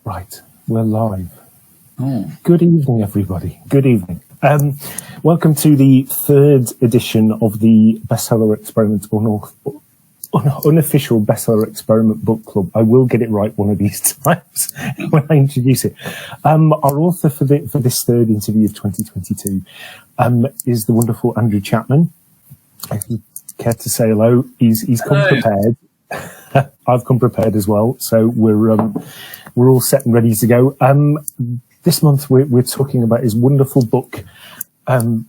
Right, we're live. Oh. Good evening, everybody. Good evening. Welcome to the third edition of the Bestseller Experiment, unofficial Bestseller Experiment Book Club. I will get it right one of these times when I introduce it. Our author for this third interview of 2022 is the wonderful Andrew Chapman. If you care to say hello, he's come prepared. I've come prepared as well, so we're all set and ready to go. This month we're talking about his wonderful book,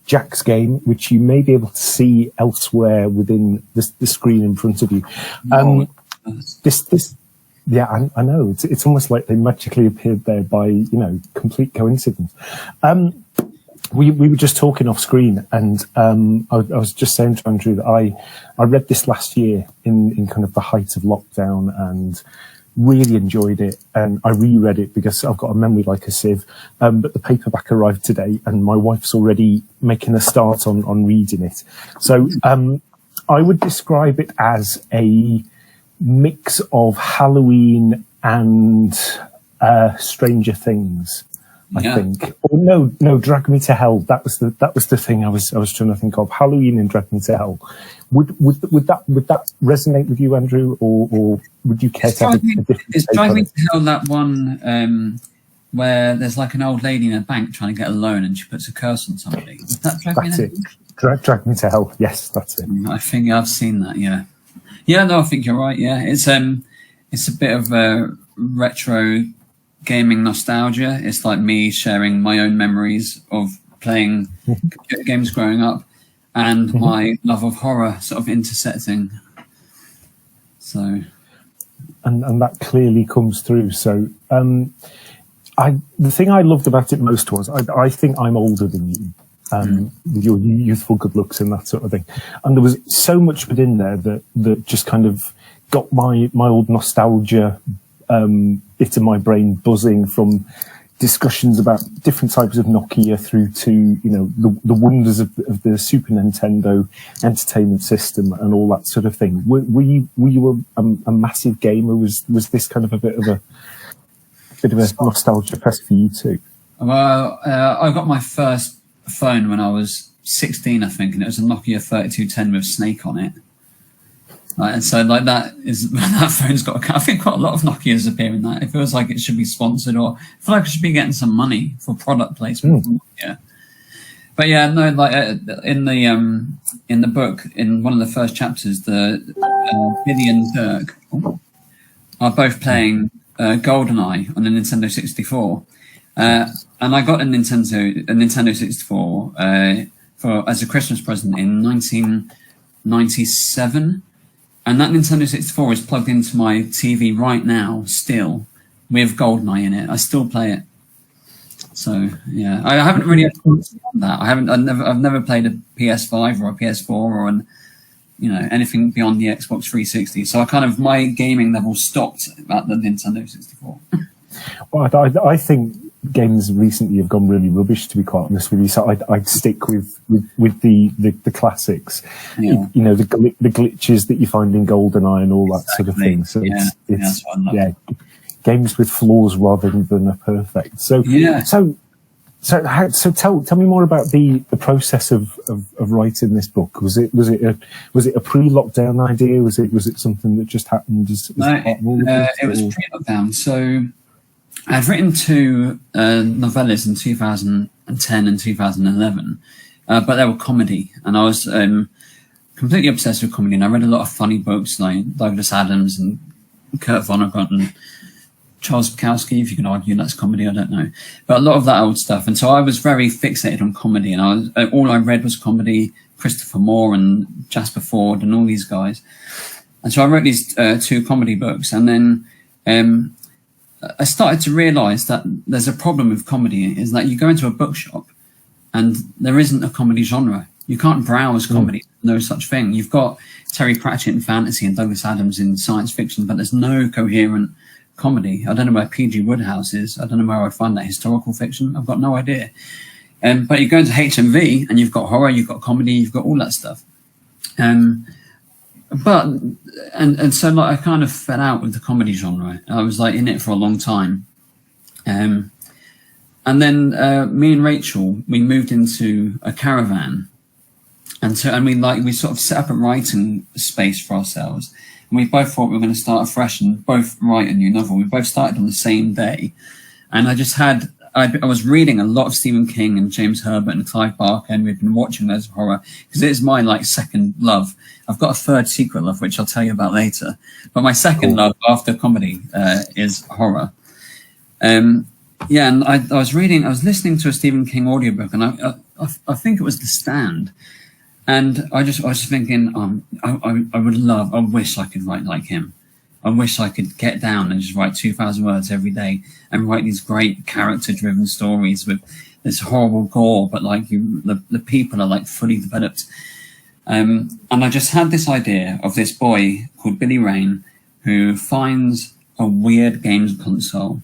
Jack's Game, which you may be able to see elsewhere within the screen in front of you. Yeah, I know it's almost like they magically appeared there by complete coincidence. We were just talking off screen, and I was just saying to Andrew that I read this last year in kind of the height of lockdown and really enjoyed it. And I reread it because I've got a memory like a sieve. But the paperback arrived today, and my wife's already making a start on reading it. So I would describe it as a mix of Halloween and Stranger Things. I think. Or no, Drag Me to Hell. That was the thing I was trying to think of. Halloween and Drag Me to Hell. Would that resonate with you, Andrew, or would you care to have a different? Is Drag Me to Hell that one where there's like an old lady in a bank trying to get a loan and she puts a curse on somebody? Is that Drag Me to Hell? Drag Me to Hell. Yes, that's it. I think I've seen that. Yeah. No, I think you're right. Yeah, it's a bit of a retro gaming nostalgia. It's like me sharing my own memories of playing computer games growing up and my love of horror sort of intersecting. So, and that clearly comes through. So, the thing I loved about it most was I think I'm older than you. With your youthful good looks and that sort of thing, and there was so much within there that just kind of got my old nostalgia bit of my brain buzzing, from discussions about different types of Nokia through to the wonders of the Super Nintendo entertainment system and all that sort of thing. Were you a massive gamer? Was this kind of a bit of a nostalgia fest for you too? Well, I got my first phone when I was 16, I think, and it was a Nokia 3210 with Snake on it. And so, like, that phone's got. I think quite a lot of Nokias appear in that. It feels like it should be sponsored, or I feel like it should be getting some money for product placement. Yeah, but yeah, no, like in the book, in one of the first chapters, Billy and Dirk are both playing GoldenEye on the Nintendo 64, and I got a Nintendo 64 as a Christmas present in 1997. And that Nintendo 64 is plugged into my TV right now, still, with GoldenEye in it. I still play it. So yeah, I haven't really done that. I've never played a PS5 or a PS4 or anything beyond the Xbox 360. So my gaming level stopped at the Nintendo 64. Well, I think games recently have gone really rubbish, to be quite honest with you. So I'd stick with the classics. Yeah. The glitches that you find in GoldenEye and all that sort of thing. So it's games with flaws rather than a perfect. So yeah. So tell me more about the process of writing this book. Was it a pre-lockdown idea? Was it something that just happened? It was pre-lockdown. So I've written two novellas in 2010 and 2011, but they were comedy, and I was completely obsessed with comedy. And I read a lot of funny books like Douglas Adams and Kurt Vonnegut and Charles Bukowski, if you can argue that's comedy, I don't know. But a lot of that old stuff. And so I was very fixated on comedy, and all I read was comedy, Christopher Moore and Jasper Ford and all these guys. And so I wrote these two comedy books, and then I started to realise that there's a problem with comedy, is that you go into a bookshop and there isn't a comedy genre. You can't browse comedy. No such thing. You've got Terry Pratchett in fantasy and Douglas Adams in science fiction, but there's no coherent comedy. I don't know where P.G. Wodehouse is. I don't know where I'd find that. Historical fiction? I've got no idea. But you go into HMV and you've got horror, you've got comedy, you've got all that stuff. So like I kind of fell out with the comedy genre. I was like in it for a long time. And then me and Rachel, we moved into a caravan, and we sort of set up a writing space for ourselves. And we both thought we were going to start afresh and both write a new novel. We both started on the same day, and I was reading a lot of Stephen King and James Herbert and Clive Barker, and we've been watching loads of horror because it is my second love. I've got a third secret love, which I'll tell you about later. But my second love after comedy is horror. And I was listening to a Stephen King audiobook, and I think it was The Stand. And I was thinking, I wish I could write like him. I wish I could get down and just write 2,000 words every day and write these great character-driven stories with this horrible gore, but the people are fully developed. And I just had this idea of this boy called Billy Rain who finds a weird games console,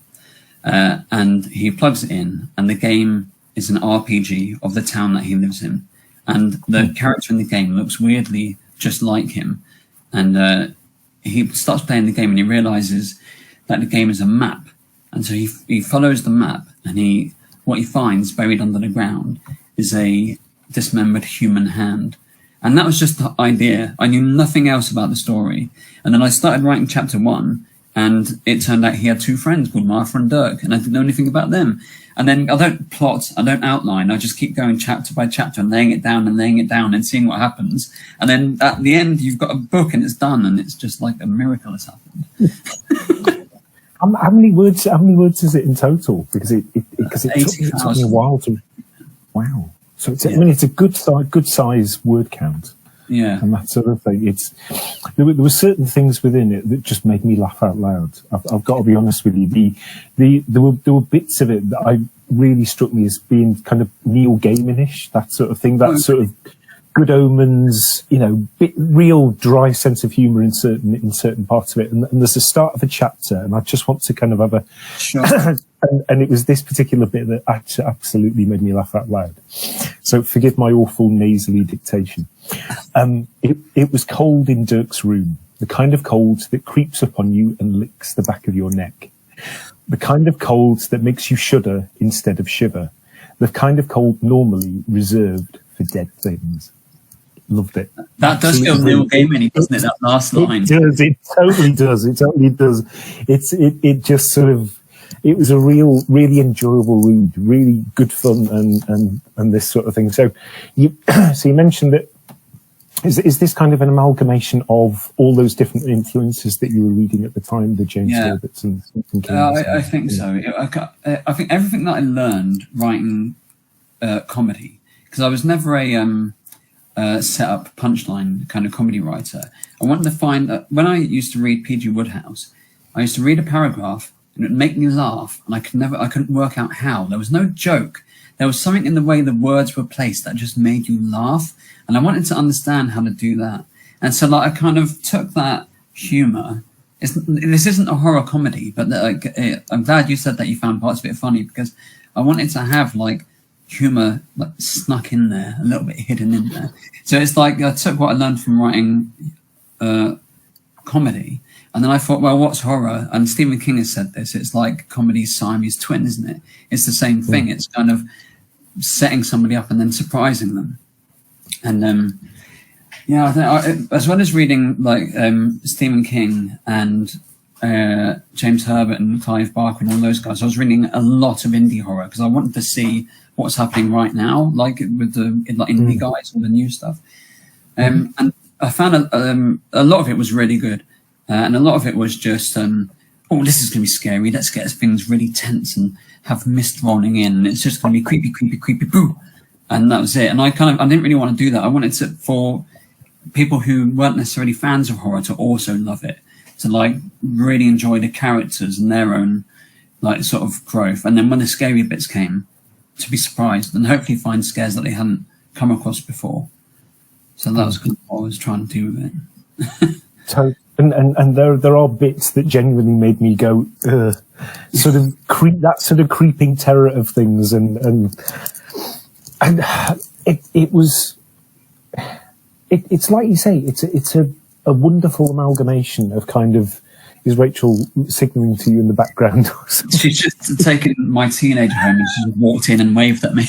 and he plugs it in, and the game is an RPG of the town that he lives in. And the character in the game looks weirdly just like him. And he starts playing the game, and he realizes that the game is a map. And so he follows the map, and what he finds buried under the ground is a dismembered human hand. And that was just the idea. I knew nothing else about the story. And then I started writing chapter 1, and it turned out he had 2 friends called Martha and Dirk, and I didn't know anything about them. And then I don't plot, I don't outline, I just keep going chapter by chapter and laying it down and seeing what happens. And then at the end, you've got a book and it's done, and it's just like a miracle has happened. How many words is it in total? Because it took me a while to. Wow. So it's a good size word count. Yeah. And that sort of thing. There were certain things within it that just made me laugh out loud. I've got to be honest with you. There were bits of it that I really struck me as being kind of Neil Gaiman-ish, that sort of thing. That sort of Good Omens, real dry sense of humour in certain parts of it. And there's the start of a chapter, and I just want to kind of have a. Sure. and it was this particular bit that absolutely made me laugh out loud. So forgive my awful nasally dictation. It was cold in Dirk's room, the kind of cold that creeps up on you and licks the back of your neck. The kind of cold that makes you shudder instead of shiver. The kind of cold normally reserved for dead things. Loved it. That does feel Neil Gaiman, doesn't it? That last line. It does. It totally does. It totally does. It just sort of. It was a really enjoyable read, really good fun, and this sort of thing. So, you mentioned that. Is this kind of an amalgamation of all those different influences that you were reading at the time, the James Herberts and Kings? I think so. I think everything that I learned writing comedy, because I was never a set up punchline kind of comedy writer. I wanted to find that when I used to read P.G. Wodehouse, I used to read a paragraph and it would make me laugh, and I couldn't work out how. There was no joke. There was something in the way the words were placed that just made you laugh, and I wanted to understand how to do that. And so I kind of took that humor. This isn't a horror comedy, but I'm glad you said that you found parts of it funny, because I wanted to have humor snuck in there, a little bit hidden in there. So it's I took what I learned from writing comedy, and then I thought, well, what's horror? And Stephen King has said this, it's like comedy's Siamese twin, isn't it? It's the same thing. It's kind of setting somebody up and then surprising them. And as well as reading Stephen King and James Herbert and Clive Barker and all those guys, I was reading a lot of indie horror because I wanted to see what's happening right now, with the indie guys and the new stuff. And I found a lot of it was really good, and a lot of it was just, this is going to be scary. Let's get things really tense and have mist rolling in, and it's just going to be creepy, creepy, creepy, boo. And that was it. And I didn't really want to do that. I wanted for people who weren't necessarily fans of horror to also love it, to really enjoy the characters and their own sort of growth. And then when the scary bits came, to be surprised and hopefully find scares that they hadn't come across before. So that was kind of what I was trying to do with it. So, and there are bits that genuinely made me go, sort of that sort of creeping terror of things, and it was, it's like you say, it's a wonderful amalgamation of kind of, is Rachel signalling to you in the background? She's just taken my teenager home and she just walked in and waved at me.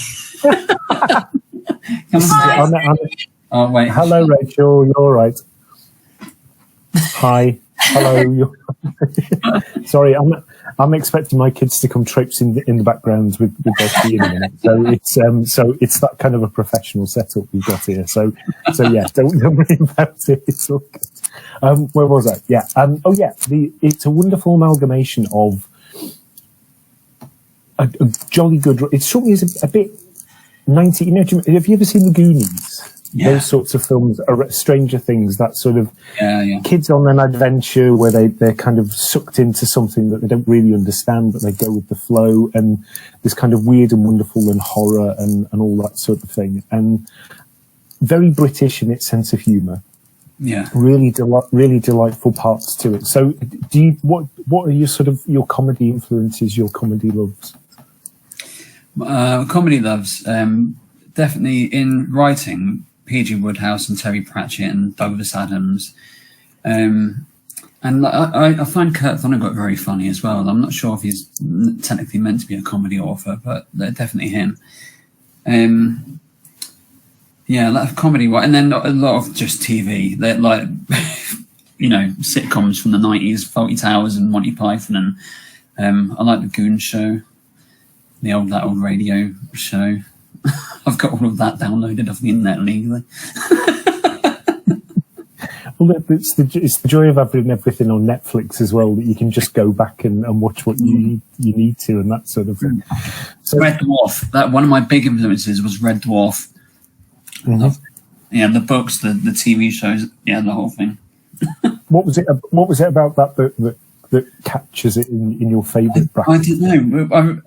Oh, wait. Hello, Rachel. You're all right. Hi. Hello. Sorry, I'm expecting my kids to come traipsing in the background with their tea in a minute. So it's that kind of a professional setup we've got here. So yeah, don't worry about it. It's all good. Where was I? Yeah. It's a wonderful amalgamation of a jolly good. It struck me as a bit 90. You know, have you ever seen the Goonies? Yeah. Those sorts of films are Stranger Things, that sort of kids on an adventure where they're kind of sucked into something that they don't really understand, but they go with the flow, and this kind of weird and wonderful and horror and all that sort of thing. And very British in its sense of humour. Yeah. Really delightful parts to it. So what are your sort of your comedy influences, your comedy loves? Comedy loves, definitely in writing, P.G. Wodehouse and Terry Pratchett and Douglas Adams. And I find Kurt Vonnegut very funny as well. I'm not sure if he's technically meant to be a comedy author, but definitely him. Yeah, a lot of comedy, and then a lot of just TV. They're like, you know, sitcoms from the 90s, Fawlty Towers and Monty Python. And I like the Goon Show, that old radio show. I've got all of that downloaded off the internet legally. Well, it's the joy of having everything on Netflix as well, that you can just go back and watch what you need to and that sort of thing. So, Red Dwarf. That one of my big influences was Red Dwarf. Mm-hmm. Yeah, the books, the TV shows, yeah, the whole thing. What was it about that captures it in your favourite bracket? I don't know.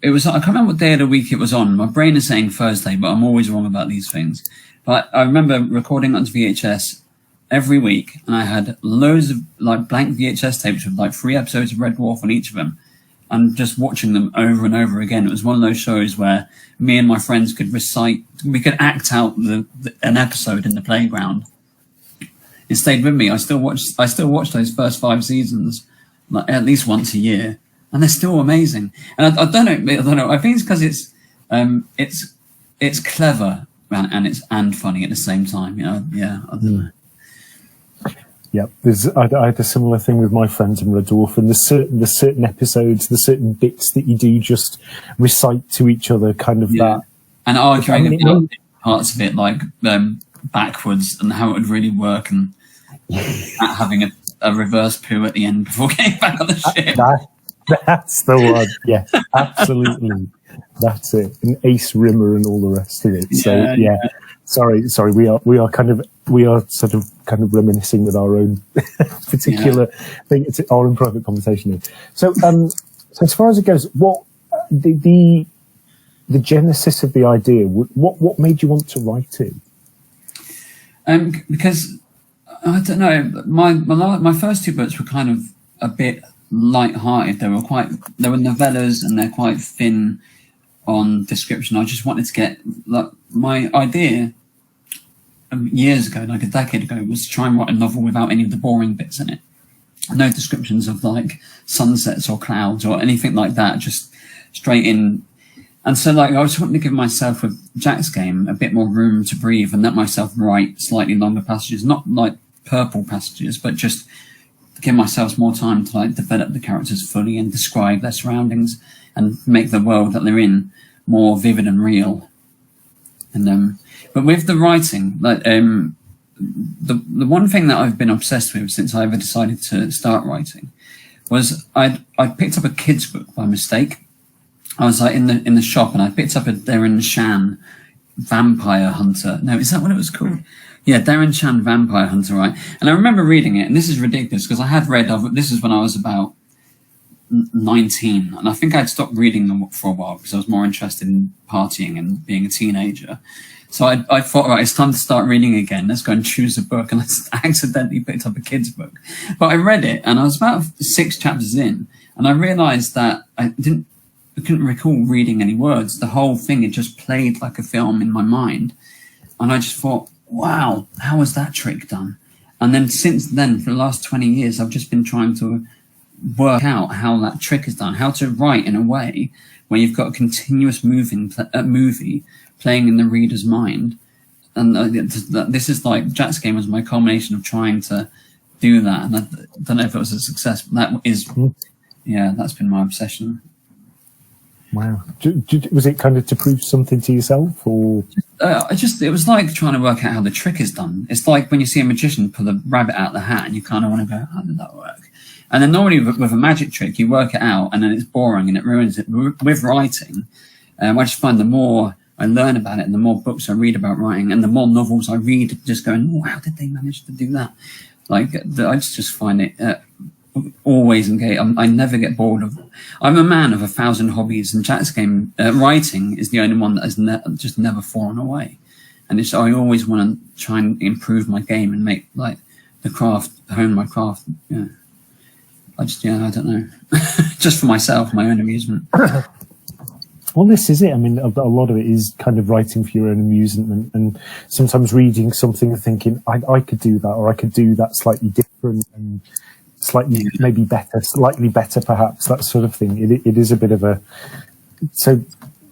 It was. I can't remember what day of the week it was on. My brain is saying Thursday, but I'm always wrong about these things. But I remember recording onto VHS every week, and I had loads of like blank VHS tapes with like 3 episodes of Red Dwarf on each of them, and just watching them over and over again. It was one of those shows where me and my friends could we could act out an episode in the playground. It stayed with me. I still watch those first 5 seasons like at least once a year, and they're still amazing. And I don't know. I think it's because it's clever and funny at the same time. You know, yeah. I don't know. Yeah, I had a similar thing with my friends in Red Dwarf, and the certain episodes, the certain bits that you do just recite to each other, kind of that. And arguing about parts of it, like backwards, and how it would really work, and having a reverse poo at the end before getting back on the ship. That's the one. Yes, absolutely. That's it. And Ace Rimmer and all the rest of it. So yeah. Sorry. We are sort of kind of reminiscing with our own particular thing. It's our own private conversation here. So as far as it goes, what the genesis of the idea? What made you want to write it? Because I don't know. My first 2 books were kind of a bit light-hearted. They were novellas, and they're quite thin on description. I just wanted to get my idea years ago, like a decade ago, was to try and write a novel without any of the boring bits in it. No descriptions of like sunsets or clouds or anything like that, just straight in. And so like I was wanting to give myself with Jack's Game a bit more room to breathe and let myself write slightly longer passages, not like purple passages, but just give myself more time to like develop the characters fully and describe their surroundings and make the world that they're in more vivid and real. And but with the writing, like the one thing that I've been obsessed with since I ever decided to start writing was I picked up a kid's book by mistake. I was like in the shop, and I picked up a Darren Shan Vampire Hunter. No, is that what it was called? Yeah, Darren Shan Vampire Hunter, right? And I remember reading it, and this is ridiculous because I had read this is when I was about 19, and I think I'd stopped reading them for a while because I was more interested in partying and being a teenager. So I thought, right, it's time to start reading again. Let's go and choose a book, and I accidentally picked up a kid's book. But I read it, and I was about 6 chapters in, and I realised that I couldn't recall reading any words. The whole thing, it just played like a film in my mind, and I just thought, wow, how was that trick done? And then since then, for the last 20 years, I've just been trying to work out how that trick is done, how to write in a way where you've got a continuous movie playing in the reader's mind. And this is like, Jack's Game was my culmination of trying to do that. And I don't know if it was a success, but that is, yeah, that's been my obsession. Wow. Was it kind of to prove something to yourself, or? It was like trying to work out how the trick is done. It's like when you see a magician pull a rabbit out of the hat and you kind of want to go, how did that work? And then normally with a magic trick, you work it out and then it's boring and it ruins it. With writing, I just find the more I learn about it and the more books I read about writing and the more novels I read, just going, oh, how did they manage to do that? Like, I just find it always engaged. I never get bored of. I'm a man of 1,000 hobbies, and Jack's Game writing is the only one that has just never fallen away. And I always want to try and improve my game and make like the craft, hone my craft. Yeah, I don't know, just for myself, my own amusement. Well, this is it. I mean, a lot of it is kind of writing for your own amusement, and sometimes reading something and thinking, I could do that, or I could do that slightly different and slightly maybe better, slightly better perhaps, that sort of thing. It is a bit of a... So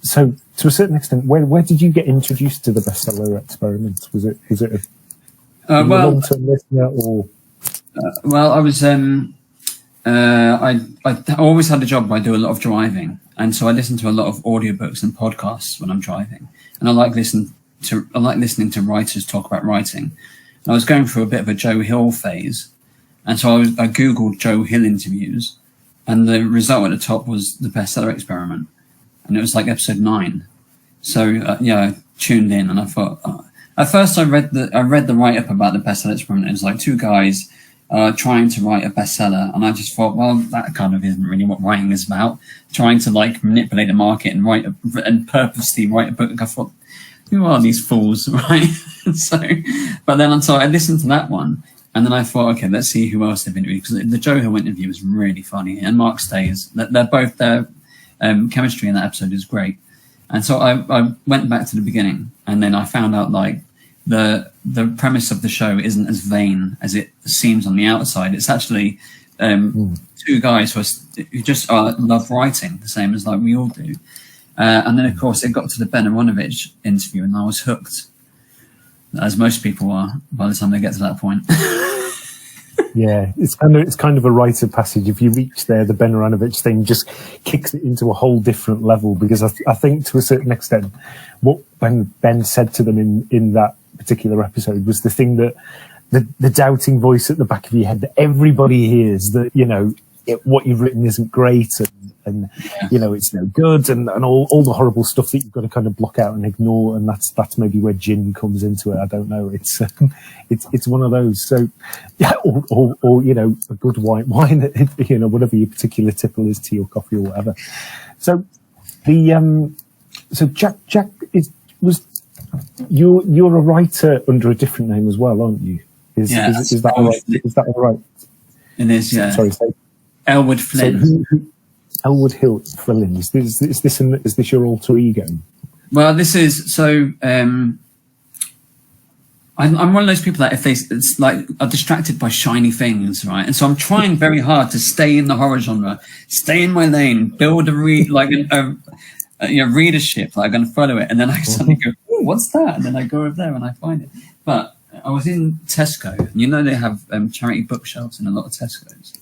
to a certain extent, where did you get introduced to the bestseller experiment? Was it a long-term listener, or... Well, I was... I always had a job where I do a lot of driving, and so I listen to a lot of audiobooks and podcasts when I'm driving, and I like listening to writers talk about writing. And I was going through a bit of a Joe Hill phase, and so I googled Joe Hill interviews, and the result at the top was the bestseller experiment, and it was like episode 9. So I tuned in, and I thought at first I read the write up about the bestseller experiment. It was like 2 guys trying to write a bestseller, and I just thought, well, that kind of isn't really what writing is about. Trying to like manipulate the market and purposely write a book. I thought, who are these fools, right? But then I listened to that one, and then I thought, okay, let's see who else they've interviewed, because the Joe Hill interview was really funny, and Mark Stays. They're both their chemistry in that episode is great, and so I went back to the beginning, and then I found out like the premise of the show isn't as vain as it seems on the outside. It's actually 2 guys who just love writing the same as like we all do. And then of course it got to the Ben Aronovich interview, and I was hooked, as most people are by the time they get to that point. Yeah, it's kind of a rite of passage. If you reach there, the Ben Aronovich thing just kicks it into a whole different level, because I think to a certain extent what Ben said to them in that particular episode was the thing that the doubting voice at the back of your head that everybody hears, that what you've written isn't great, and it's no good, and all the horrible stuff that you've got to kind of block out and ignore, and that's maybe where gin comes into it. I don't know. It's one of those. So yeah, or a good white wine, whatever your particular tipple is to your coffee or whatever. So so Jack you're a writer under a different name as well, aren't you? Is that all right? Is that all right? It is, yeah. Sorry, Elwood Flynn. So Elwood Flynn. Is this your alter ego? Well, this is so. I'm one of those people that it's like are distracted by shiny things, right? And so I'm trying very hard to stay in the horror genre, stay in my lane, build a readership that I'm going to follow it, and then I suddenly go, "Oh, what's that?" And then I go over there and I find it. But I was in Tesco, and they have charity bookshelves in a lot of Tesco's.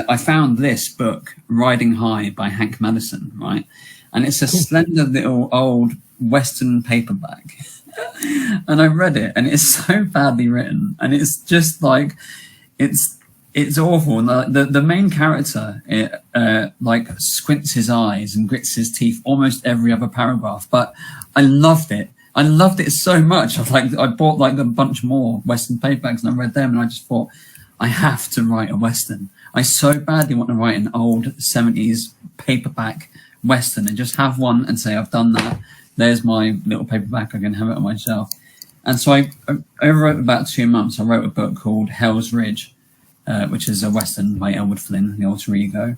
I found this book, Riding High by Hank Madison, right? And it's a slender little old Western paperback. And I read it, and it's so badly written, and it's just like, it's awful. And the main character like squints his eyes and grits his teeth almost every other paragraph. But I loved it. I loved it so much. I bought like a bunch more Western paperbacks, and I read them, and I just thought, I have to write a Western. I so badly want to write an old 70s paperback Western and just have one and say, I've done that. There's my little paperback. I can have it on my shelf. And so over about 2 months, I wrote a book called Hell's Ridge, which is a Western by Elwood Flynn, the alter ego,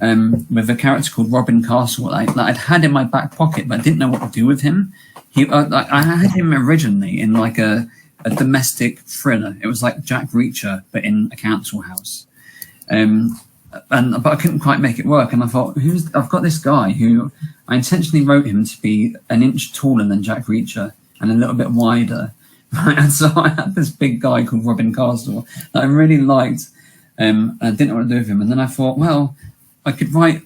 with a character called Robin Castle that I'd had in my back pocket, but I didn't know what to do with him. I had him originally in like a domestic thriller. It was like Jack Reacher, but in a council house. And but I couldn't quite make it work. And I thought, I've got this guy who I intentionally wrote him to be an inch taller than Jack Reacher and a little bit wider. Right? And so I had this big guy called Robin Castle that I really liked. I didn't know what to do with him. And then I thought, well, I could write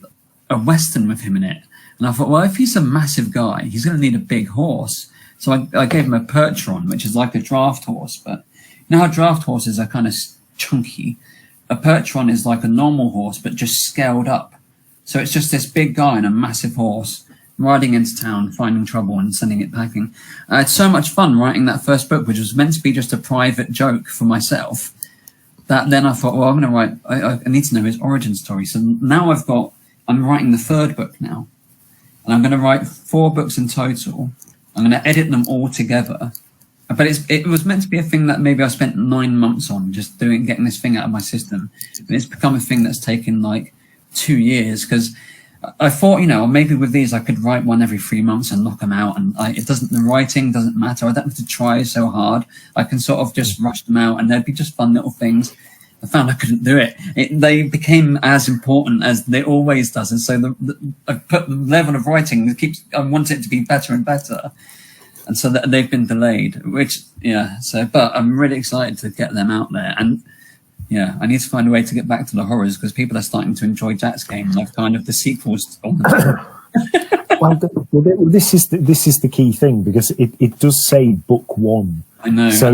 a Western with him in it. And I thought, well, if he's a massive guy, he's going to need a big horse. So I gave him a Percheron, which is like a draft horse. But you know how draft horses are kind of chunky? A Percheron is like a normal horse, but just scaled up. So it's just this big guy and a massive horse riding into town, finding trouble and sending it packing. I had so much fun writing that first book, which was meant to be just a private joke for myself, that then I thought, well, I'm going to write, I need to know his origin story. So now I'm writing the third book now. And I'm going to write 4 books in total. I'm going to edit them all together. But it was meant to be a thing that maybe I spent 9 months on, just getting this thing out of my system. And it's become a thing that's taken like 2 years, because I thought, maybe with these I could write one every 3 months and knock them out. And the writing doesn't matter. I don't have to try so hard. I can sort of just rush them out and they'd be just fun little things. I found I couldn't do it. They became as important as they always does. And so I put the level of writing, I want it to be better and better. And so they've been delayed, but I'm really excited to get them out there. And I need to find a way to get back to the horrors, because people are starting to enjoy Jack's games, like kind of the sequels on the well, this is the key thing, because it does say book 1. I know. So,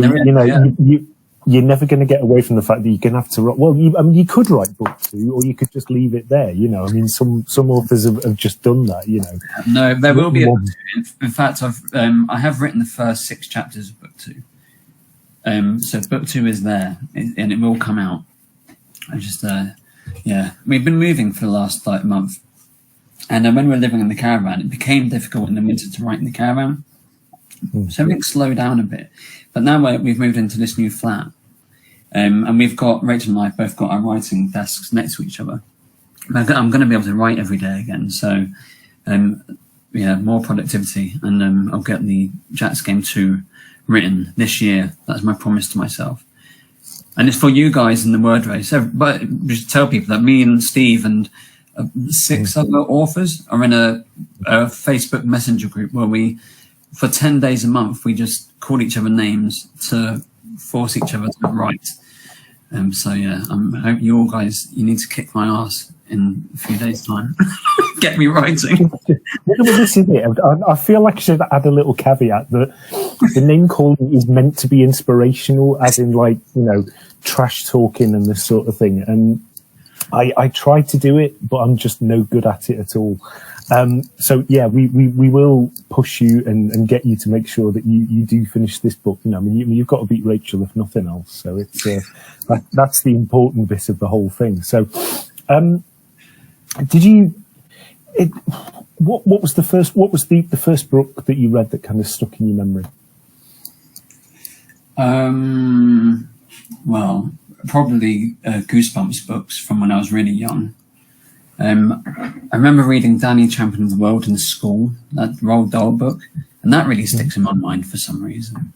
you're never going to get away from the fact that you're going to have to write. Well, you could write book 2, or you could just leave it there. Some authors have just done that. No, there will be. In fact, I have written the first 6 chapters of book 2. So book 2 is there, and it will come out. We've been moving for the last month, and when we were living in the caravan, it became difficult in the winter to write in the caravan. So everything slowed down a bit. But now we've moved into this new flat, and Rachel and I both got our writing desks next to each other. I'm going to be able to write every day again. So, more productivity, and I'll get the Jack's Game 2 written this year. That's my promise to myself. And it's for you guys in the word race. But just tell people that me and Steve and 6 other authors are in a Facebook Messenger group where for 10 days a month, we just call each other names to force each other to write. I hope you need to kick my ass in a few days' time. Get me writing. This is it. I feel like I should add a little caveat that the name calling is meant to be inspirational, as in trash talking and this sort of thing. And I try to do it, but I'm just no good at it at all. We will push you and get you to make sure that you do finish this book. You've got to beat Rachel if nothing else. So it's that's the important bit of the whole thing. So, what was the first book that you read that kind of stuck in your memory? Well, probably Goosebumps books from when I was really young. I remember reading Danny Champion of the World in school, that Roald Dahl book, and that really sticks in my mind for some reason.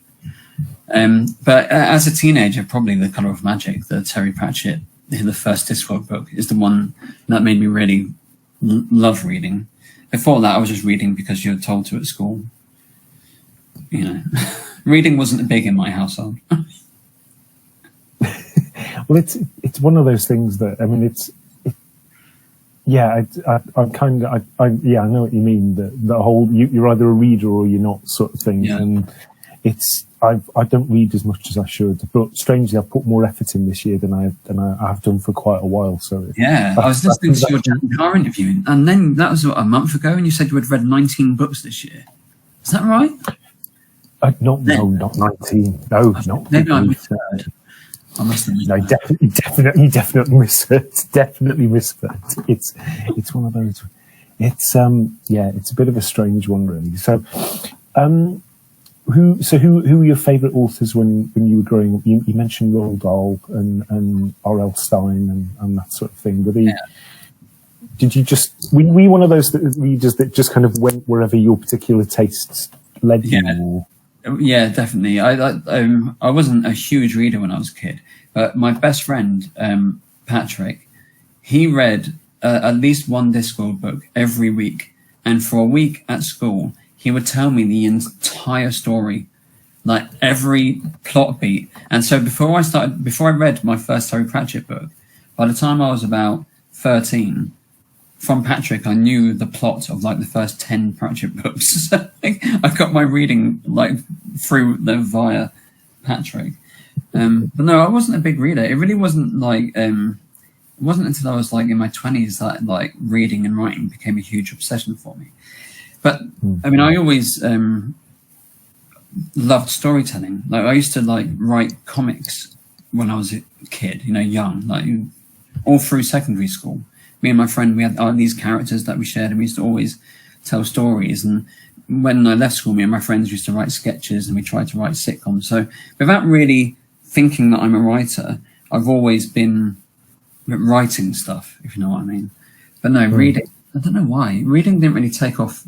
But as a teenager, probably The Colour of Magic, the Terry Pratchett, the first Discworld book, is the one that made me really love reading. Before that, I was just reading because you were told to at school. Reading wasn't big in my household. Well, it's one of those things that, I know what you mean. The whole you're either a reader or you're not sort of thing. Yeah. And I don't read as much as I should, but strangely I've put more effort in this year than I've done for quite a while. So I was listening to your Jack Carr interview, and then that was a month ago, and you said you had read 19 books this year. Is that right? Not 19. No, not. Maybe I misheard. I must have misheard. No, definitely misheard. Definitely misheard. It's one of those. It's it's a bit of a strange one, really. So, who were your favourite authors when you were growing up? You mentioned Roald Dahl and R.L. Stein and that sort of thing. Did you were you one of those readers that just kind of went wherever your particular tastes led you? Yeah, definitely. I wasn't a huge reader when I was a kid, but my best friend Patrick, he read at least one Discworld book every week, and for a week at school, he would tell me the entire story, like every plot beat. And so before I read my first Terry Pratchett book, by the time I was about 13, from Patrick, I knew the plot of like the first 10 Pratchett books. So I got my reading like through them via Patrick. But no, I wasn't a big reader. It really wasn't like, it wasn't until I was like in my 20s that like reading and writing became a huge obsession for me. But I mean, I always loved storytelling. Like I used to like write comics when I was a kid, you know, young, like all through secondary school. Me and my friend, we had these characters that we shared, and we used to always tell stories. And when I left school, me and my friends used to write sketches, and we tried to write sitcoms. So without really thinking that I'm a writer, I've always been writing stuff, if you know what I mean. But no, reading, I don't know why. Reading didn't really take off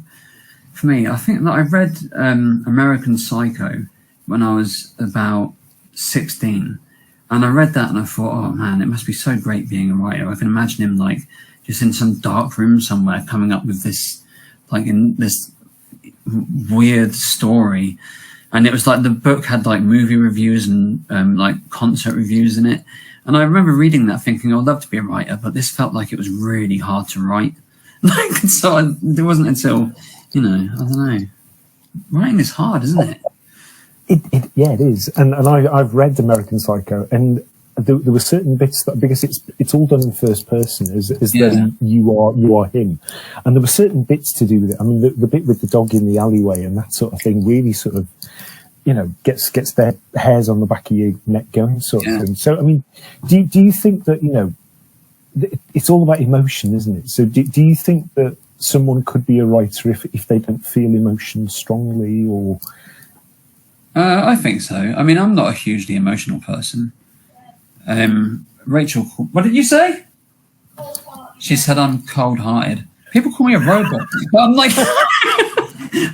for me. I think that I read American Psycho when I was about 16. And I read that and I thought, oh man, it must be so great being a writer. I can imagine him like just in some dark room somewhere coming up with this, like in this weird story. And it was like the book had like movie reviews and like concert reviews in it. And I remember reading that thinking, I'd love to be a writer, but this felt like it was really hard to write. Like, so it wasn't until, you know, I don't know. Writing is hard, isn't it? Yeah, it is. And I've read American Psycho, and there were certain bits that, because it's all done in first person, as though you are him, and there were certain bits to do with it. I mean, the bit with the dog in the alleyway and that sort of thing really sort of, you know, gets their hairs on the back of your neck going, sort of thing. So, I mean, do you think that, you know, it's all about emotion, isn't it? So, do you think that someone could be a writer if they don't feel emotion strongly, or? I think so. I mean, I'm not a hugely emotional person. Rachel, what did you say? She said I'm cold-hearted. People call me a robot, but I'm like,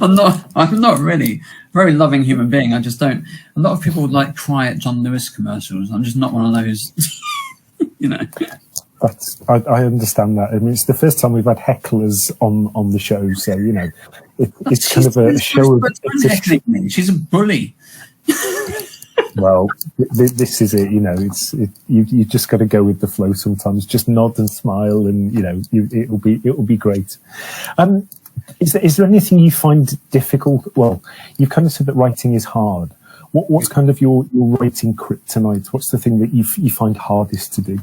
I'm not really a very loving human being. I just don't. A lot of people would like cry at John Lewis commercials. I'm just not one of those, you know. I understand that. I mean, it's the first time we've had hecklers on the show, so you know, it's kind of a show of. She's a bully. Well, this is it. You know, you just got to go with the flow sometimes. Just nod and smile, and you know, it will be great. Is there anything you find difficult? Well, you kind of said that writing is hard. What's kind of your writing kryptonite? What's the thing that you find hardest to do?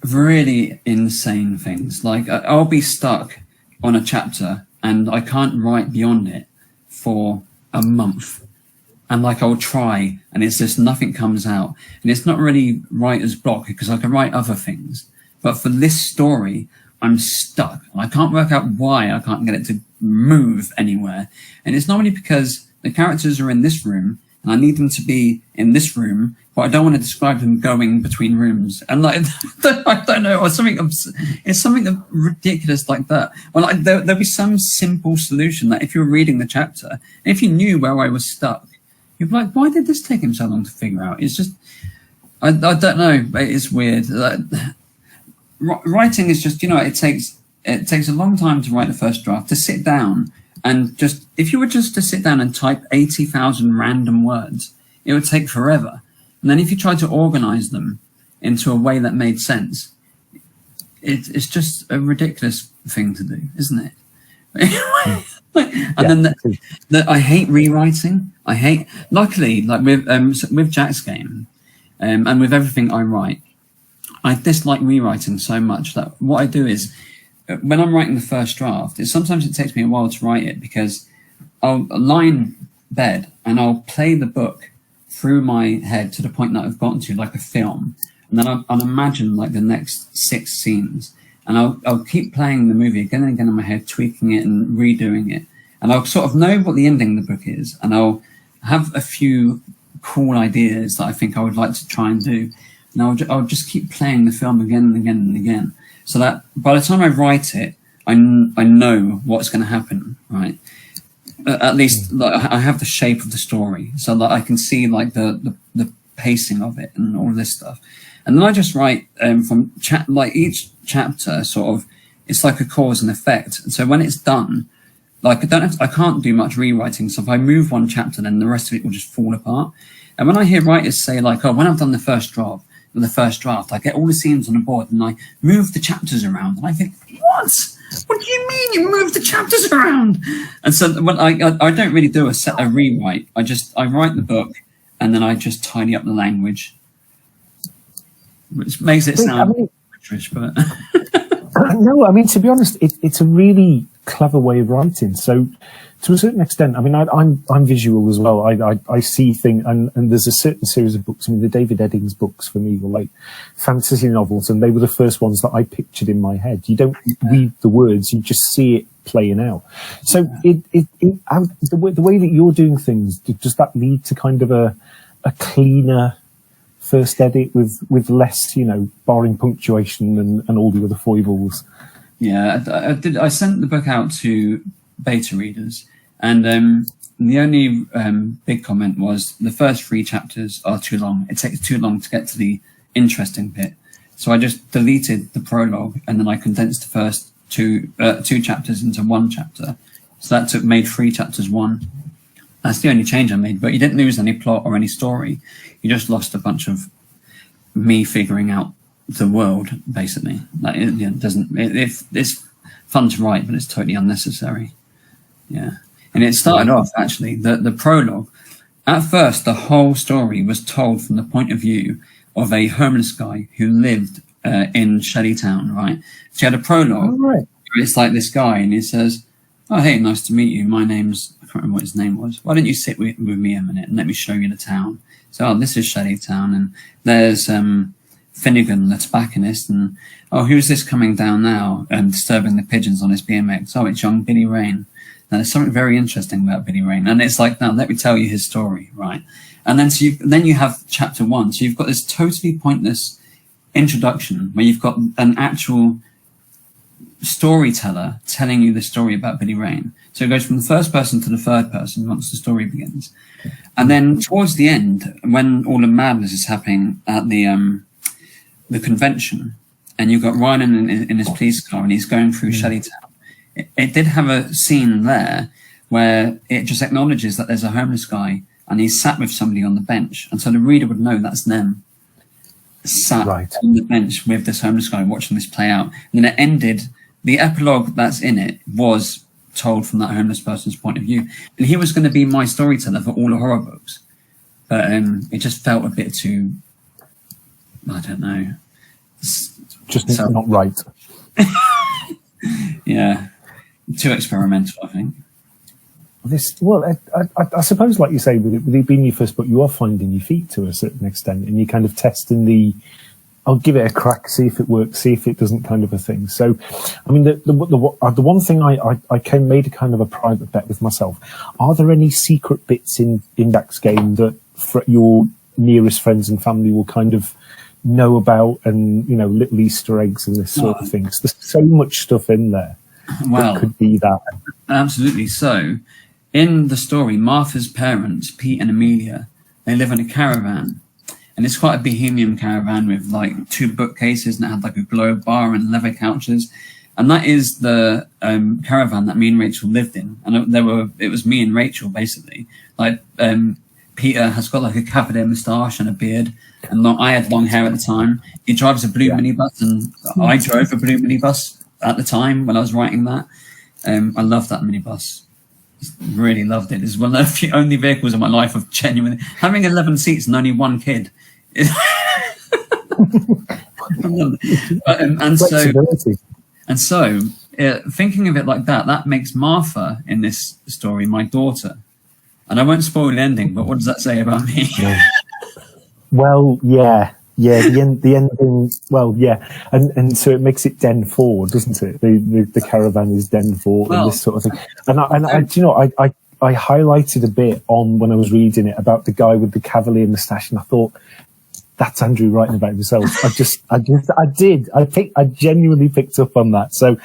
Really insane things. Like I'll be stuck on a chapter and I can't write beyond it for a month, and like I'll try and it's just nothing comes out, and it's not really writer's block because I can write other things, but for this story I'm stuck and I can't work out why I can't get it to move anywhere. And it's not only because the characters are in this room and I need them to be in this room, but I don't want to describe them going between rooms. And like, I don't know, or something. It's something ridiculous like that. Well, like, there'll be some simple solution that if you're reading the chapter, and if you knew where I was stuck, you'd be like, why did this take him so long to figure out? It's just, I don't know, but it's weird. Like, writing is just, you know, it takes a long time to write the first draft, to sit down and just, if you were just to sit down and type 80,000 random words, it would take forever. And then if you tried to organize them into a way that made sense, it's just a ridiculous thing to do, isn't it? And then I hate rewriting. Luckily, like with Jack's game, and with everything I write, I dislike rewriting so much that what I do is, when I'm writing the first draft, sometimes it takes me a while to write it, because I'll lie in bed and I'll play the book through my head to the point that I've gotten to, like a film, and then I'll imagine like the next 6 scenes, and I'll keep playing the movie again and again in my head, tweaking it and redoing it, and I'll sort of know what the ending of the book is, and I'll have a few cool ideas that I think I would like to try and do, and I'll just keep playing the film again and again and again, so that by the time I write it, I know what's going to happen, right? At least like, I have the shape of the story, so that I can see like the pacing of it and all this stuff. And then I just write from like each chapter sort of, it's like a cause and effect. And so when it's done, like I can't do much rewriting. So if I move one chapter, then the rest of it will just fall apart. And when I hear writers say like, oh, when I've done the first draft, I get all the scenes on the board and I move the chapters around. And I think, what? What do you mean you move the chapters around? And so when I don't really do a rewrite. I write the book and then I just tidy up the language, which makes it sound rich, but no, I mean, to be honest, it's a really clever way of writing. So to a certain extent, I mean, I'm visual as well. I see things, and there's a certain series of books. I mean, the David Eddings books for me were like fantasy novels, and they were the first ones that I pictured in my head. You don't read the words, you just see it playing out. So the way that you're doing things, does that lead to kind of a cleaner first edit with less, barring punctuation and all the other foibles? Yeah, I sent the book out to beta readers, and the only big comment was the first 3 chapters are too long. It takes too long to get to the interesting bit. So I just deleted the prologue, and then I condensed the first two chapters into 1 chapter. So that made 3 chapters 1. That's the only change I made, but you didn't lose any plot or any story. You just lost a bunch of me figuring out the world, basically. Like it's fun to write, but it's totally unnecessary. Yeah. And it started off, actually, the prologue. At first, the whole story was told from the point of view of a homeless guy who lived in Shellytown, right? So you had a prologue. Oh, right. It's like this guy, and he says, oh, hey, nice to meet you. My name's, I can't remember what his name was. Why don't you sit with me a minute and let me show you the town? So, oh, this is Shellytown, and there's Finnegan, the tobacconist, and oh, who's this coming down now and disturbing the pigeons on his BMX? Oh, it's young Billy Rain. Now, there's something very interesting about Billy Rain, and it's like, now let me tell you his story, right? And then then you have chapter 1, so you've got this totally pointless introduction where you've got an actual storyteller telling you the story about Billy Rain. So it goes from the first person to the third person once the story begins, and then towards the end, when all the madness is happening at the convention, and you've got Ryan in his police car, and he's going through Shellytown. It did have a scene there where it just acknowledges that there's a homeless guy and he's sat with somebody on the bench, and so the reader would know that's them sat on the bench with this homeless guy watching this play out. And then it ended. The epilogue that's in it was told from that homeless person's point of view, and he was going to be my storyteller for all the horror books, but it just felt a bit too, I don't know, just not right. Yeah, too experimental, I think. I suppose, like you say, with it being your first book, you are finding your feet to a certain extent, and you're kind of testing I'll give it a crack, see if it works, see if it doesn't, kind of a thing. So, I mean, the one thing I made a kind of a private bet with myself. Are there any secret bits in Jack's game that your nearest friends and family will kind of know about, and little Easter eggs and this sort of thing? There's so much stuff in there. Well, that could be that. Absolutely. So, in the story, Martha's parents, Pete and Amelia, they live in a caravan. And it's quite a bohemian caravan with like 2 bookcases, and it had like a globe bar and leather couches. And that is the caravan that me and Rachel lived in. And it was me and Rachel, basically. Like Peter has got like a cavalier moustache and a beard, and I had long hair at the time. He drives a blue minibus, and I drove a blue minibus at the time when I was writing that. I loved that minibus. Really loved it. It's one of the only vehicles in my life of genuine having 11 seats and only 1 kid. And so thinking of it like that makes Martha in this story my daughter. And I won't spoil the ending, but what does that say about me? Well, yeah, the ending. Well, yeah, and so it makes it Den 4, doesn't it? The caravan is Den 4 and this sort of thing. And I highlighted a bit on when I was reading it about the guy with the cavalier moustache, and I thought, that's Andrew writing about himself. I genuinely picked up on that. So,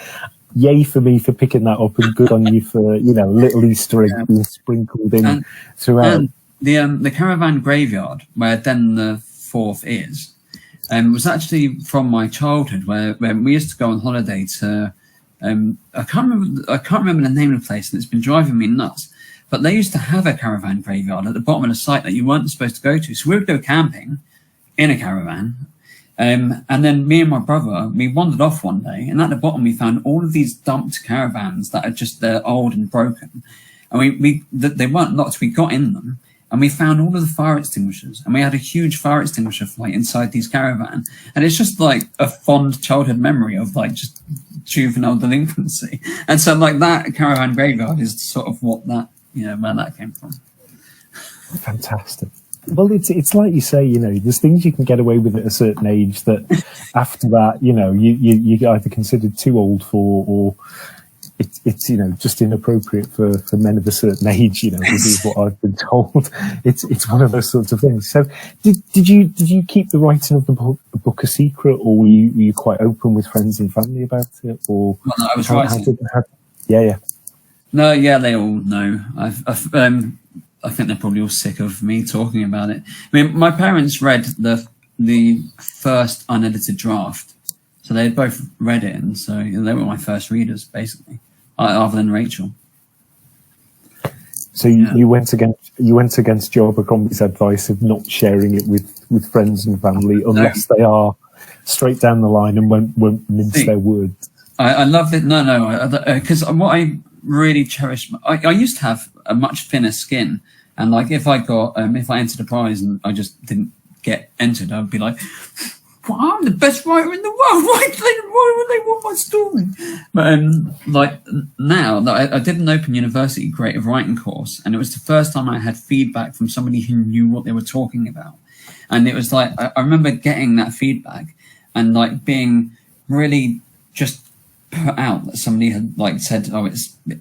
yay for me for picking that up, and good on you for little Easter egg being sprinkled in throughout. the caravan graveyard where Den the Fourth is, was actually from my childhood, where we used to go on holiday to. I can't remember the name of the place, and it's been driving me nuts. But they used to have a caravan graveyard at the bottom of the site that you weren't supposed to go to. So we would go camping in a caravan. And then me and my brother, we wandered off one day, and at the bottom we found all of these dumped caravans that are just old and broken. And they weren't locked. We got in them, and we found all of the fire extinguishers, and we had a huge fire extinguisher fight inside these caravan. And it's just like a fond childhood memory of like just juvenile delinquency. And so like that caravan graveyard is sort of what that, where that came from. Fantastic. Well, it's like you say, there's things you can get away with at a certain age that after that, you're either considered too old for, or it's just inappropriate for men of a certain age. This is what I've been told. It's one of those sorts of things. So, did you keep the writing of the book a secret, or were you quite open with friends and family about it? Or well, no, I was writing. Yeah. No, yeah, they all know. I think they're probably all sick of me talking about it. I mean, my parents read the first unedited draft, so they both read it, and so they were my first readers, basically, other than Rachel. So you went against Joe Abercrombie's advice of not sharing it with friends and family unless they are straight down the line and won't mince their words. I love it. No, because what I really cherish. I used to have a much thinner skin, and like if I entered a prize and I just didn't get entered, I'd be like, well, I'm the best writer in the world. Why would they want my story? But like now, I did an Open University creative writing course, and it was the first time I had feedback from somebody who knew what they were talking about, and it was like I remember getting that feedback and like being really just put out that somebody had like said,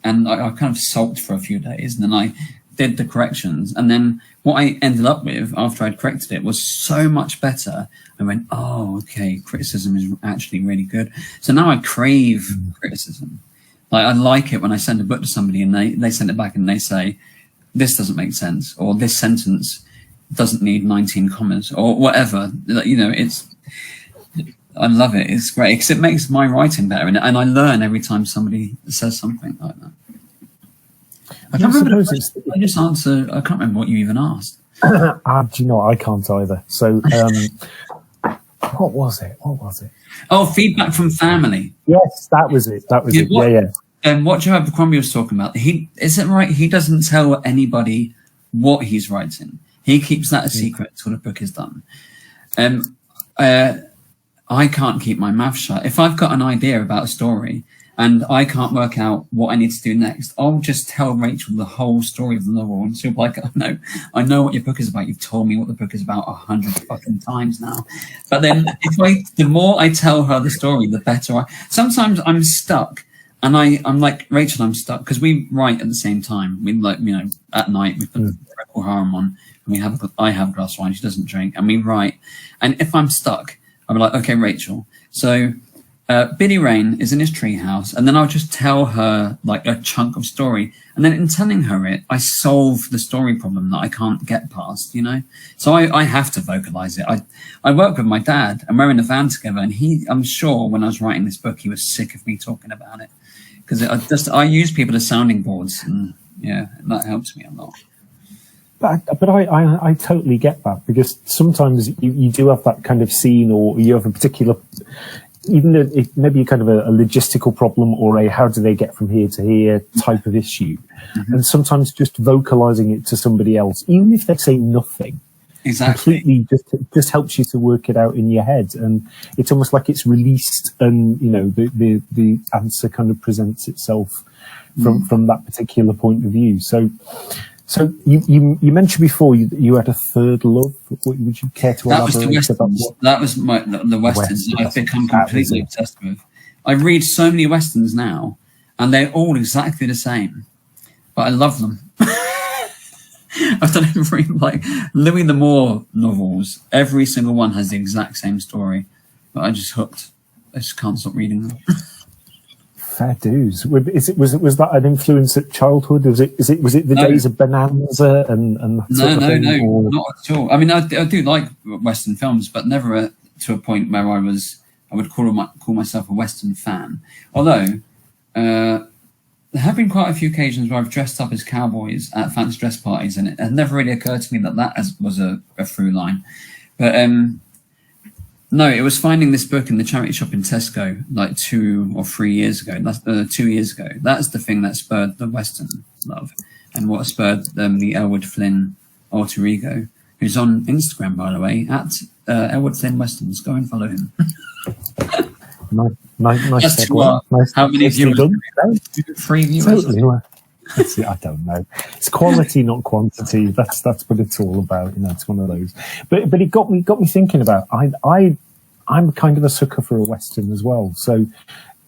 and I kind of sulked for a few days, and then I did the corrections, and then what I ended up with after I'd corrected it was so much better. I went, oh, okay, criticism is actually really good. So now I crave criticism. Like I like it when I send a book to somebody and they send it back and they say, this doesn't make sense, or this sentence doesn't need 19 commas, or whatever. I love it. It's great because it makes my writing better, and I learn every time somebody says something like that. I can't remember. I just answered. I can't remember what you even asked. Do you know what? I can't either. So, what was it? Oh, feedback from family. Yes, that was it. Yeah. And what Joe Abercrombie was talking about. Is it right? He doesn't tell anybody what he's writing. He keeps that a secret until the book is done. I can't keep my mouth shut. If I've got an idea about a story and I can't work out what I need to do next, I'll just tell Rachel the whole story of the novel, and she'll be like, I know what your book is about. You've told me what the book is about 100 fucking times now. But then the more I tell her the story, the better sometimes I'm stuck, and I'm like, Rachel, I'm stuck, because we write at the same time. We at night we put the Record Harem on, and I have a glass of wine, she doesn't drink, and we write. And if I'm stuck, I'm like, okay, Rachel, so Billy Rain is in his treehouse, and then I'll just tell her like a chunk of story, and then in telling her it, I solve the story problem that I can't get past, So I have to vocalize it. I work with my dad, and we're in a van together, and I'm sure when I was writing this book, he was sick of me talking about it, because I use people as sounding boards, and that helps me a lot. But I totally get that, because sometimes you do have that kind of scene, or you have a particular, even though it may be kind of a logistical problem or a how do they get from here to here type of issue. Mm-hmm. And sometimes just vocalizing it to somebody else, even if they say nothing, completely just helps you to work it out in your head. And it's almost like it's released, and, the answer kind of presents itself from that particular point of view. So you mentioned before you had a third love. Would you care to elaborate about what? That was the Westerns that I've become completely obsessed with. I read so many Westerns now, and they're all exactly the same, but I love them. I've done every Louis the Moore novels. Every single one has the exact same story, but I just hooked. I just can't stop reading them. Fair dues. Was that an influence at childhood? Was it the days of Bonanza and that sort of thing? No, not at all. I mean, I do like Western films, but never to a point where I would call myself a Western fan. Although there have been quite a few occasions where I've dressed up as cowboys at fancy dress parties, and it had never really occurred to me that was a through line. But no, it was finding this book in the charity shop in Tesco like 2 or 3 years ago. That's 2 years ago. That's the thing that spurred the Western love, and what spurred the Elwood Flynn alter ego, who's on Instagram, by the way, at Elwood Flynn Westerns. Go and follow him. Nice. How many viewers? 3 viewers. Totally. I don't know. It's quality, not quantity. That's what it's all about. It's one of those. But it got me thinking about. I'm kind of a sucker for a Western as well. So,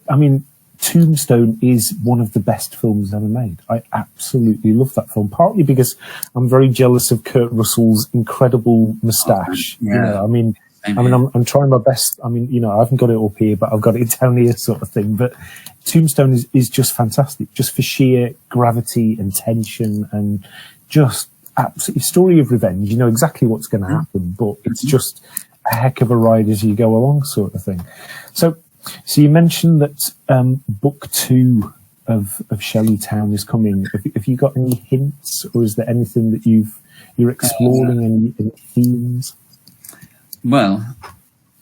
I mean, Tombstone is one of the best films ever made. I absolutely love that film. Partly because I'm very jealous of Kurt Russell's incredible moustache. Yeah. I'm trying my best. I mean, I haven't got it up here, but I've got it down here, sort of thing. But Tombstone is just fantastic, just for sheer gravity and tension and just absolutely story of revenge. You know exactly what's going to happen, but it's just a heck of a ride as you go along, sort of thing. So you mentioned that book 2 of Shelleytown is coming. Have you got any hints, or is there anything that you're exploring, any themes? Well,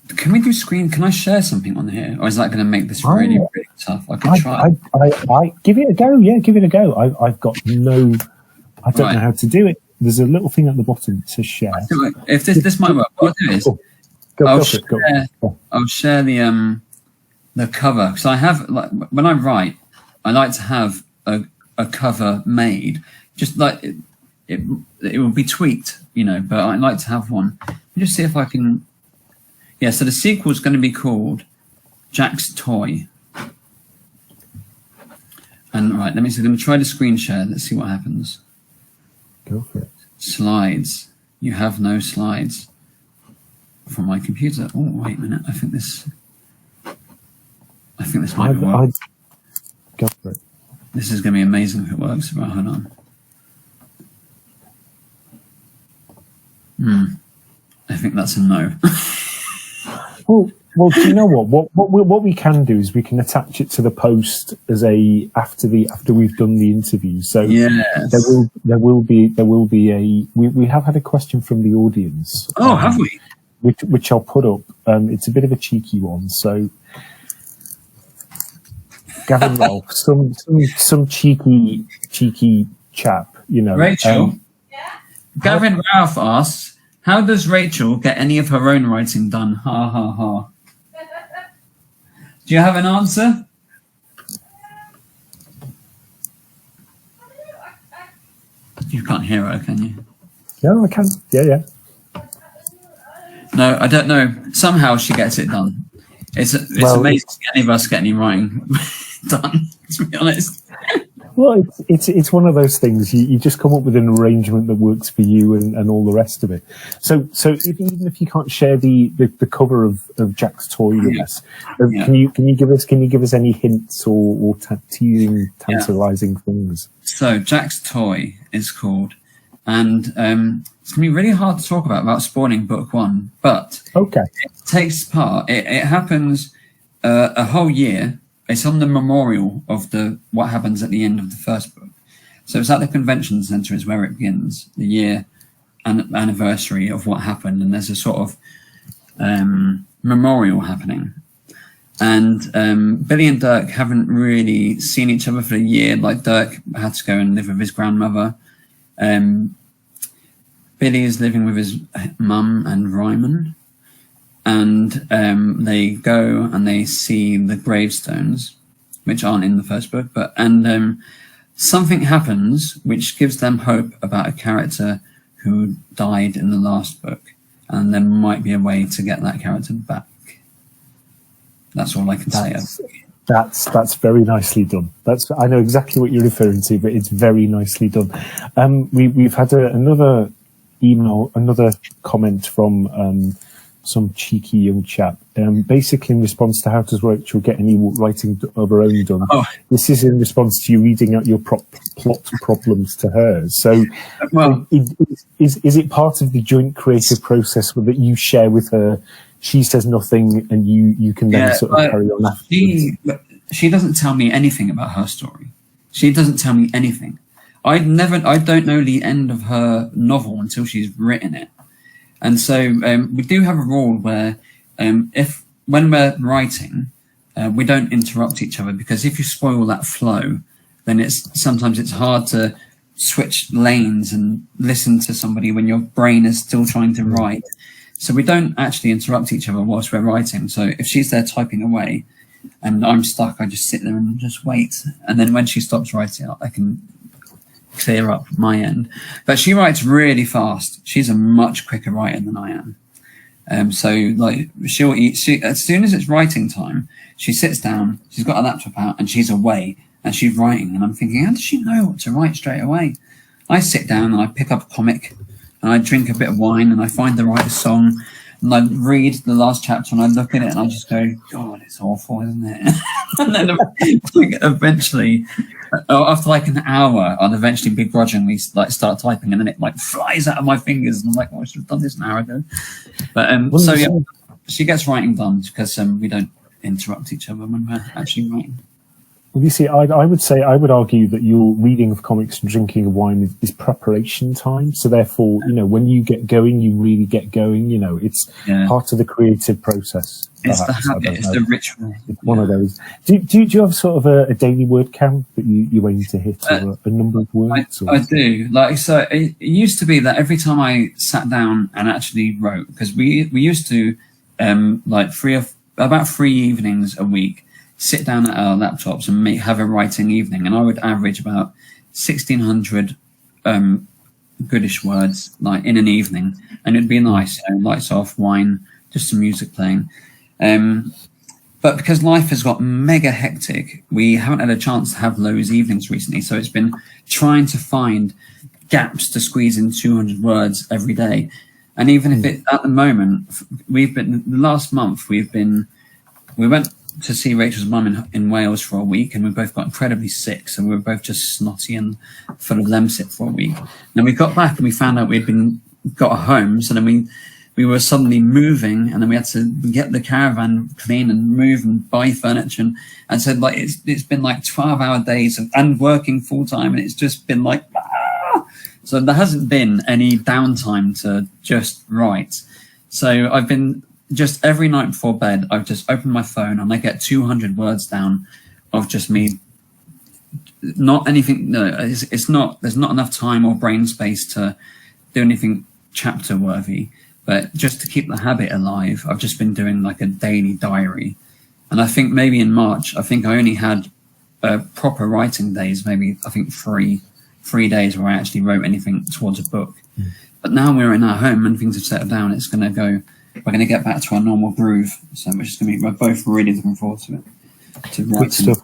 can we do screen? Can I share something on here, or is that going to make this really tough? I could try. I give it a go. Yeah, give it a go. I've got no. I don't know how to do it. There's a little thing at the bottom to share. If this might work, what I'll do is I'll share the cover, because I have, like, when I write, I like to have a cover made, just like it will be tweaked, but I like to have one. Just see if I can. Yeah, so the sequel is going to be called Jack's Toy. And right, I'm going to try the screen share. Let's see what happens. Go for it. Slides. You have no slides from my computer. Oh, wait a minute. I think this might work. Go for it. This is going to be amazing if it works. Right, hold on. I think that's a no. Well, do you know what? What we can do is we can attach it to the post as after we've done the interview. So yes. there will be a. We have had a question from the audience. Oh, have we? Which I'll put up. It's a bit of a cheeky one. So, Gavin Rolfe, some cheeky chap, Rachel. Gavin Ralph asks, how does Rachel get any of her own writing done? Ha ha ha. Do you have an answer? You can't hear her, can you? Yeah, I can. Yeah. No, I don't know. Somehow she gets it done. It's amazing any of us get any writing done, to be honest. Well, it's one of those things. You just come up with an arrangement that works for you and all the rest of it. So even if you can't share the cover of Jack's Toy with us, can you give us any hints or teasing, tantalizing things? So Jack's Toy is called, and it's going to be really hard to talk about spoiling book 1, but okay, it takes part. It happens a whole year. It's on the memorial of what happens at the end of the first book. So it's at the convention centre is where it begins, the year and anniversary of what happened. And there's a sort of memorial happening. And Billy and Dirk haven't really seen each other for a year. Like, Dirk had to go and live with his grandmother. Billy is living with his mum and Ryman. And they go and they see the gravestones, which aren't in the first book, and something happens which gives them hope about a character who died in the last book, and there might be a way to get that character back. That's all I can say. That's very nicely done. I know exactly what you're referring to, but it's very nicely done. We've had another email, another comment from some cheeky young chap. Basically, in response to how does Rachel get any writing of her own done? Oh. This is in response to you reading out your plot problems to her. So, well, is it part of the joint creative process that you share with her? She says nothing, and you can then sort of carry on afterwards. She doesn't tell me anything about her story. She doesn't tell me anything. I don't know the end of her novel until she's written it. And so we do have a rule where when we're writing, we don't interrupt each other, because if you spoil that flow, then sometimes it's hard to switch lanes and listen to somebody when your brain is still trying to write. So we don't actually interrupt each other whilst we're writing. So if she's there typing away and I'm stuck, I just sit there and just wait. And then when she stops writing, I can clear up my end. But she writes really fast. She's a much quicker writer than I am. So like she'll as soon as it's writing time, she sits down, she's got her laptop out and she's away and she's writing. And I'm thinking, how does she know what to write straight away? I sit down and I pick up a comic and I drink a bit of wine and I find the right song and I read the last chapter and I look at it and I just go, God, it's awful, isn't it? And then eventually, after like an hour, I'll eventually begrudgingly like start typing and then it like flies out of my fingers and I'm like, oh, I should have done this an hour ago. But so yeah, she gets writing done because we don't interrupt each other when we're actually writing. Well, you see, I would argue that your reading of comics and drinking of wine is preparation time. So therefore, when you get going, you really get going. It's part of the creative process. It's the habit, it's the ritual. It's one of those. Do you have sort of a daily word count that you aim to hit, or a number of words? I do. Like, so it used to be that every time I sat down and actually wrote, because we used to like about 3 evenings a week, sit down at our laptops and have a writing evening, and I would average about 1,600 goodish words like in an evening, and it'd be nice, lights off, wine, just some music playing. But because life has got mega hectic, we haven't had a chance to have those evenings recently, so it's been trying to find gaps to squeeze in 200 words every day. And even if at the moment, the last month we went to see Rachel's mum in Wales for a week, and we both got incredibly sick, so we were both just snotty and full of lemsip for a week. Then we got back and we found out got a home, so then we were suddenly moving, and then we had to get the caravan clean and move and buy furniture, and so like it's been like 12-hour days and working full time, and it's just been like so there hasn't been any downtime to just write. So I've been just every night before bed, I've just opened my phone and I get 200 words down of just me. Not anything. No, it's not. There's not enough time or brain space to do anything chapter worthy. But just to keep the habit alive, I've just been doing like a daily diary. And I think maybe in March, I think I only had proper writing days. Maybe I think three days where I actually wrote anything towards a book. But now we're in our home and things have settled down. It's going to go. We're going to get back to our normal groove, so we're both really looking forward to it. Good stuff.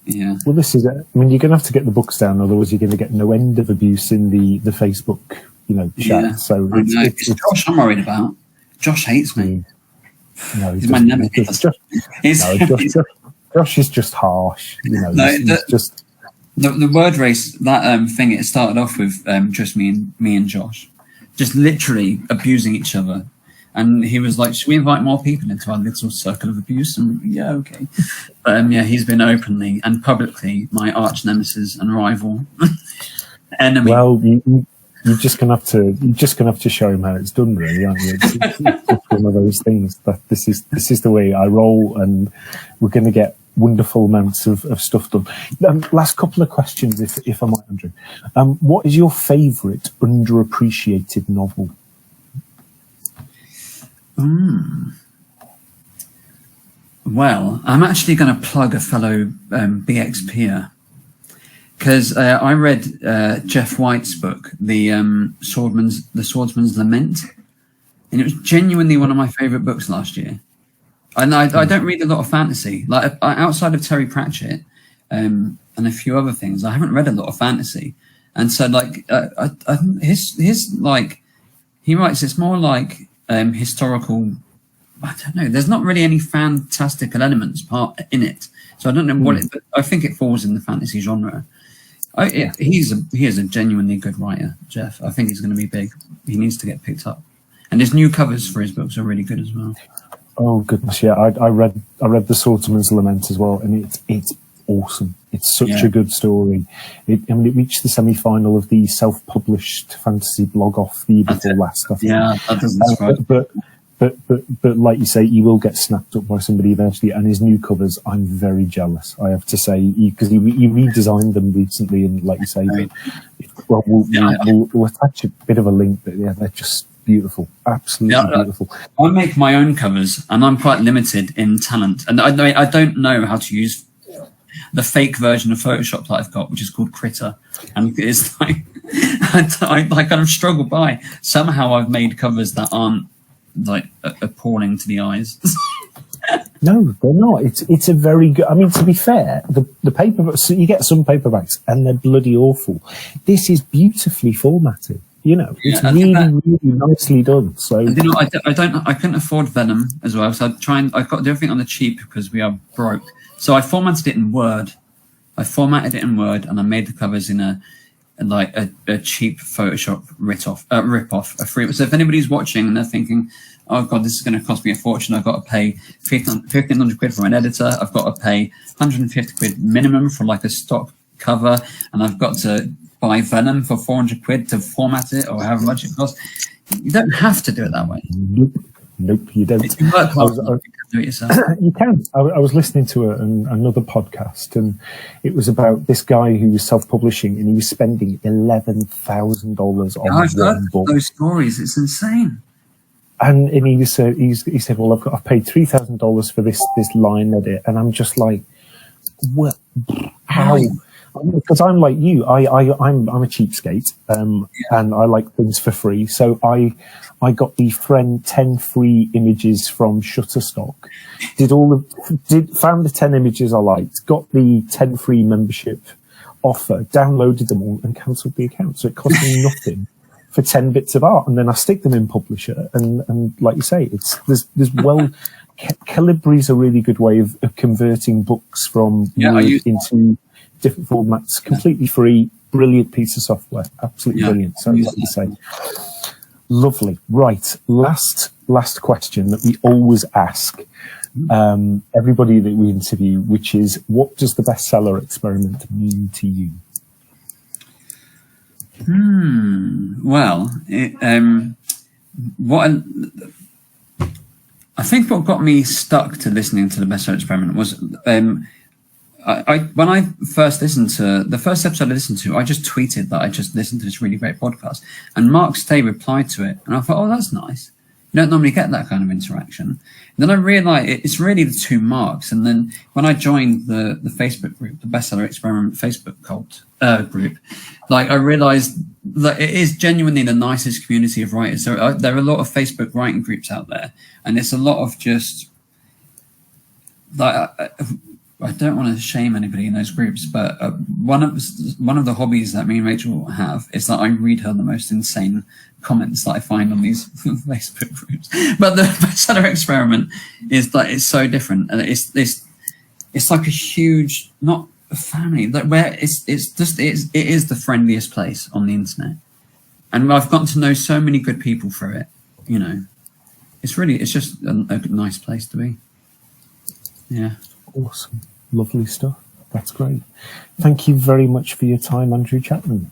Yeah. Well, this is. You're going to have to get the books down, otherwise you're going to get no end of abuse in the Facebook, chat. Yeah. So it's Josh I'm worried about. Josh hates me. No, he's my nemesis. Josh is just harsh. The word race, that thing. It started off with just me and Josh, just literally abusing each other. And he was like, should we invite more people into our little circle of abuse? And yeah, okay. But he's been openly and publicly my arch nemesis and rival enemy. Well, you're just gonna have to show him how it's done, really, aren't you? It's just one of those things that this is the way I roll, and we're going to get wonderful amounts of stuff done. Last couple of questions, if I might, Andrew. What is your favourite underappreciated novel? Well, I'm actually going to plug a fellow BX peer, because I read Jeff White's book, the Swordsman's Lament, and it was genuinely one of my favourite books last year. And I don't read a lot of fantasy, like outside of Terry Pratchett and a few other things. I haven't read a lot of fantasy, and so like his like he writes, it's more like historical I don't know. There's not really any fantastical elements part in it, so I don't know what it. But I think it falls in the fantasy genre. He is a genuinely good writer, Jeff. I think he's going to be big. He needs to get picked up, and his new covers for his books are really good as well. Oh goodness, yeah. I read The Swordsman's Lament as well, and it's awesome. It's such a good story. It reached the semi-final of the self-published fantasy blog off the year before last. I think. Yeah, that doesn't surprise. But like you say, he will get snapped up by somebody eventually. And his new covers, I'm very jealous, I have to say, because he redesigned them recently. And like you say, we'll attach a bit of a link. But yeah, they're just beautiful, absolutely beautiful. I make my own covers, and I'm quite limited in talent. And I don't know how to use the fake version of Photoshop that I've got, which is called Critter, and it's like I kind of struggle by. Somehow I've made covers that aren't like appalling to the eyes. No, they're not. It's a very good. I mean, to be fair, the paper. So you get some paperbacks and they're bloody awful. This is beautifully formatted. You know, it's really nicely done. So you know, I couldn't afford Venom as well, so I got everything on the cheap because we are broke. So I formatted it in Word. And I made the covers in a cheap Photoshop rip-off. So if anybody's watching and they're thinking, oh God, this is going to cost me a fortune, I've got to pay 1,500 quid for an editor, I've got to pay 150 quid minimum for like a stock cover, and I've got to buy Venom for 400 quid to format it, or however much it costs. You don't have to do it that way. Nope, you don't. If you work hard, you can do it yourself. You can. I was listening to another podcast, and it was about this guy who was self-publishing, and he was spending $11,000 on one book. Those stories, it's insane. And he said, well, I've paid $3,000 for this line edit, and I'm just like, what? How? Because I'm like you, I'm a cheapskate, and I like things for free. So I got the 10 free images from Shutterstock, found the 10 images I liked, got the 10 free membership offer, downloaded them all, and cancelled the account. So it cost me nothing for 10 bits of art, and then I stick them in Publisher, and like you say, Calibri's a really good way of converting books from into different formats, completely free, brilliant piece of software, absolutely brilliant. So like you say, lovely. Right, last question that we always ask everybody that we interview, which is, what does the bestseller experiment mean to you? Well, I think what got me stuck to listening to the bestseller experiment was when I first listened to the first episode I listened to, I just tweeted that I just listened to this really great podcast, and Mark Stay replied to it, and I thought, oh, that's nice. You don't normally get that kind of interaction. And then I realized it's really the two Marks. And then when I joined the Facebook group, the Bestseller Experiment Facebook cult group, like I realized that it is genuinely the nicest community of writers. There are a lot of Facebook writing groups out there, and it's a lot of just like I don't want to shame anybody in those groups, but one of the hobbies that me and Rachel have is that I read her the most insane comments that I find on these Facebook groups. But the Bestseller Experiment is like, it's so different, and it's like a huge, not a family, like where it is the friendliest place on the internet, and I've gotten to know so many good people through it. You know, it's just a nice place to be. Yeah. Awesome. Lovely stuff. That's great. Thank you very much for your time, Andrew Chapman.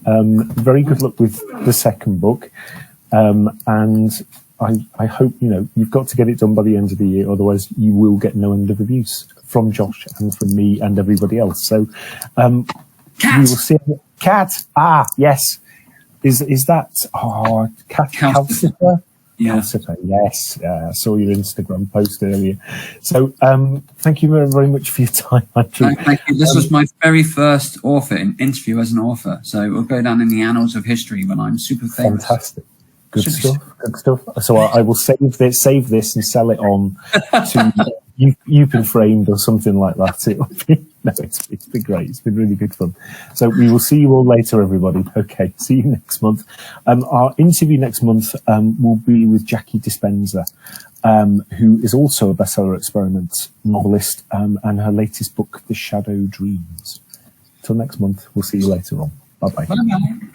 Very good luck with the second book. And I hope, you've got to get it done by the end of the year, otherwise you will get no end of abuse from Josh and from me and everybody else. So we will see. Cat. Ah, yes. Is that Cat Calcifer? Yeah. Yes, I saw your Instagram post earlier. So thank you very, very much for your time, Andrew. Thank you. This was my very first interview as an author, so it will go down in the annals of history when I'm super famous. Fantastic. Good stuff. So I will save this and sell it on you've been framed or something like that. It's been great. It's been really good fun. So we will see you all later, everybody. Okay, see you next month. Our interview next month will be with Jackie Dispenza, who is also a bestseller experiment novelist, and her latest book, The Shadow Dreams. Till next month, we'll see you later on. Bye-bye. Bye-bye.